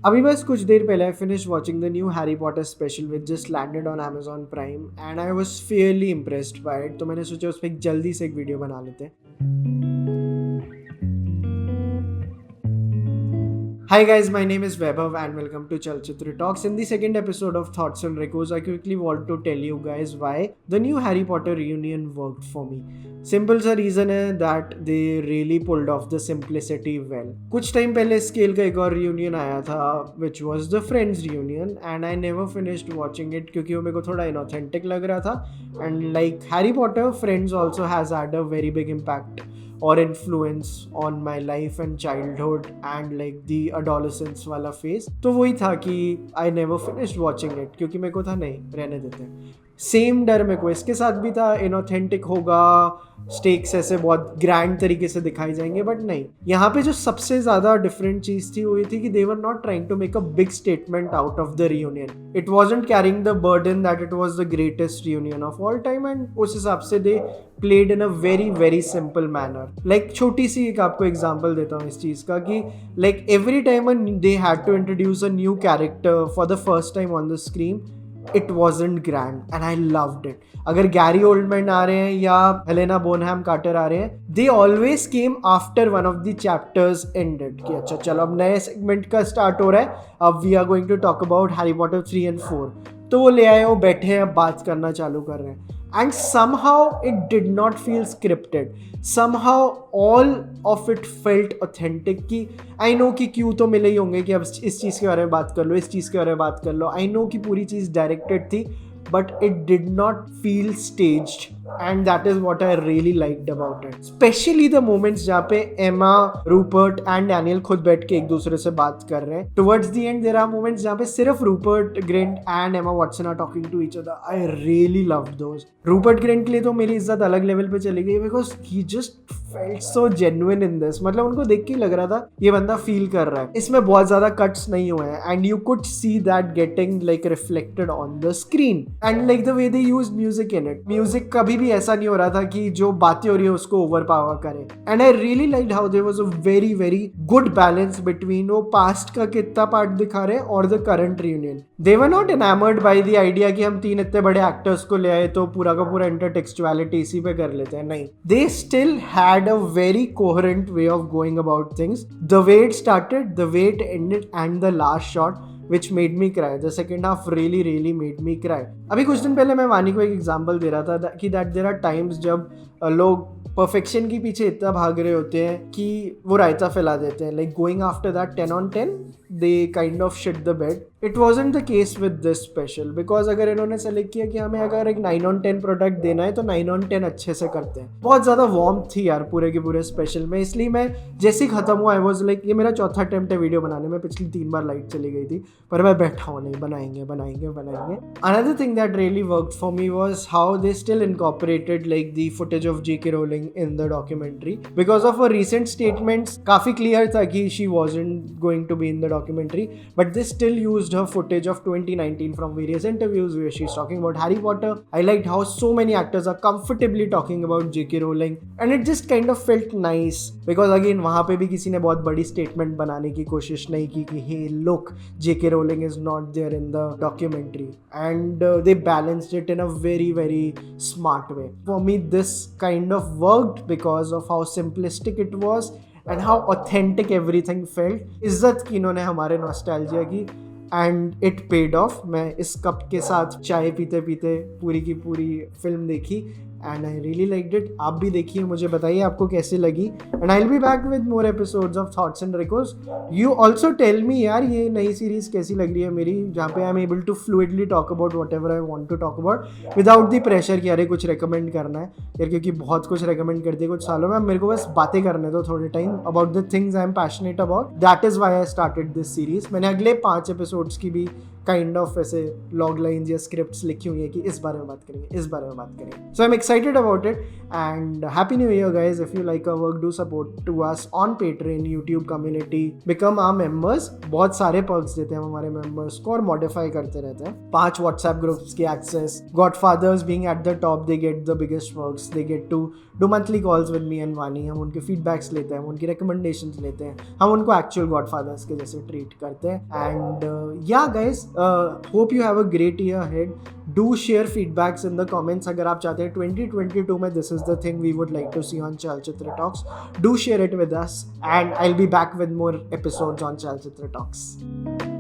अभी बस कुछ देर पहले I finished watching the new Harry Potter special which just landed on Amazon Prime and I was fairly impressed by it. तो मैंने सोचा उस पर एक जल्दी से एक वीडियो बना लेते हैं. Hi guys, my name is Vaibhav and welcome to Chalchitra Talks. In the second episode of Thoughts on Reccos, I quickly want to tell you guys why the new Harry Potter reunion worked for me. Simple सा reason है that they really pulled off the simplicity well. कुछ time पहले scale का एक और reunion आया था which was the Friends reunion and I never finished watching it क्योंकि वो मेरे को थोड़ा inauthentic लग रहा था and like Harry Potter, Friends also has had a very big impact or influence on my life and childhood and like the adolescence वाला phase. तो वही था कि I never finished watching it क्योंकि मेरे को था नहीं रहने देते हैं. सेम डर मेरे को इसके साथ भी था, इनऑथेंटिक होगा, स्टेक्स ऐसे बहुत ग्रैंड तरीके से दिखाई जाएंगे, बट नहीं. यहाँ पे जो सबसे ज़्यादा डिफरेंट चीज़ थी वो ये थी कि they were not trying to make a big statement out of the reunion. It wasn't carrying the burden that it was the greatest reunion of all time and उस हिसाब से they played in a very very simple manner. Like छोटी सी एक आपको example देता हूँ इस चीज़ का कि like every time they had to introduce a new character for the first time on the screen. It wasn't grand and I loved it. अगर गैरी ओल्डमैन आ रहे हैं या हेलेना बोनहैम कार्टर आ रहे हैं, they always came after one of the chapters ended. कि अच्छा चलो अब नए सेगमेंट का स्टार्ट हो रहा है, अब we are going to talk about Harry Potter 3 and 4. तो वो ले आए, वो बैठे हैं, अब बात करना चालू कर रहे हैं. And somehow it did not feel scripted. Somehow all of it felt authentic. कि I know कि क्यों तो मिले ही होंगे कि अब इस चीज़ के बारे में बात कर लो, इस चीज़ के बारे में बात कर लो. I know कि पूरी चीज़ डायरेक्टेड थी, but it did not feel staged. And that is what I really liked about it. Especially the moments जहाँ पे Emma, Rupert and Daniel खुद बैठ के एक दूसरे से बात कर रहे हैं. Towards the end there are moments जहाँ पे सिर्फ Rupert Grint and Emma Watson are talking to each other. I really loved those. Rupert Grint के लिए तो मेरी इज्जत अलग लेवल पे चली गई because he just felt so genuine in this. मतलब उनको देख के लग रहा था ये बंदा फील कर रहा है. इसमें बहुत ज़्यादा cuts नहीं हुए हैं and you could see that getting like reflected on the screen. And like the way they used music in it. Music कभी भी ऐसा नहीं हो रहा था कि जो बातें हो रही है उसको ओवर पावर करे. And I really liked how there was a very very good balance between वो पास्ट का कितना पार्ट दिखा रहे हैं और the current reunion. They were not enamoured by the idea कि हम 3 इतने बड़े एक्टर्स को ले आए तो पूरा का पूरा इंटरटेक्सचुअलिटी इसी पे कर लेते हैं. नहीं, they still had a very coherent way of going about things. The way it started, the way it ended and the last shot which made me cry. The second half really made me cry. अभी कुछ दिन पहले मैं वानी को एक example दे रहा था कि that there are times जब लोग परफेक्शन के पीछे इतना भाग रहे होते हैं कि वो रायता फैला देते हैं. Like going after that 10 on 10 they kind of shit the bed. It wasn't the case with this special because अगर इन्होंने सेलेक्ट किया कि हमें अगर एक 9 on 10 प्रोडक्ट देना है तो 9 on 10 अच्छे से करते हैं. बहुत ज़्यादा वार्म थी यार पूरे के पूरे स्पेशल में. इसलिए मैं जैसे ही खत्म हुआ आई वॉज लाइक ये मेरा चौथा अटेम्प्ट है वीडियो बनाने में. पिछली 3 बार लाइट चली गई थी पर मैं बैठा हूँ नहीं, बनाएंगे. Another thing that really worked for me was how they still incorporated like the footage of J.K. Rowling in the documentary. Because of her recent statements काफ़ी clear था कि she wasn't going to be in the documentary, but they still used her footage of 2019 from various interviews where she's talking about Harry Potter. I liked how so many actors are comfortably talking about J.K. Rowling and it just kind of felt nice because again वहाँ पे भी किसी ने बहुत बड़ी statement बनाने की कोशिश नहीं की कि hey look J.K. Rowling is not there in the documentary and they balanced it in a very very smart way. For me this kind of worked because of how simplistic it was and how authentic everything felt. इज्जत की इन्होंने हमारे nostalgia की and it paid off. मैं इस cup के साथ चाय पीते पीते पूरी की पूरी फिल्म देखी and I really liked it. आप भी देखिए, मुझे बताइए आपको कैसी लगी and I'll be back with more episodes of Thoughts and Reccos. You also tell me यार ये नई सीरीज कैसी लग रही है मेरी, जहाँ पे I'm able to fluidly talk about whatever I want to talk about without the pressure कि अरे कुछ recommend करना है यार, क्योंकि बहुत कुछ recommend कर दिया कुछ सालों में. अब मेरे को बस बातें करने दो थोड़े time about the things I'm passionate about. That is why I started this series. मैंने अगले 5 episodes की भी काइंड ऑफ ऐसे लॉग लाइन्स या स्क्रिप्ट्स लिखी हुई है कि इस बारे में बात करेंगे, इस बारे में बात करेंगे. So I am excited about it. And happy new year guys. If you like our work, do support to us on Patreon, YouTube community, become our members. बहुत सारे perks देते हैं हमारे members को और modify करते रहते हैं. 5 WhatsApp groups की access, Godfathers being at the top, they get the biggest perks. They get to do monthly calls with me and Vani. हम उनके feedbacks लेते हैं, हम उनकी recommendations लेते हैं, हम उनको actual Godfathers के जैसे treat करते हैं. And yeah guys, hope you have a great year ahead. Do share feedbacks in the comments. अगर आप चाहते हैं 2022 में this is the thing we would like to see on Chalchitra Talks, do share it with us, and I'll be back with more episodes on Chalchitra Talks.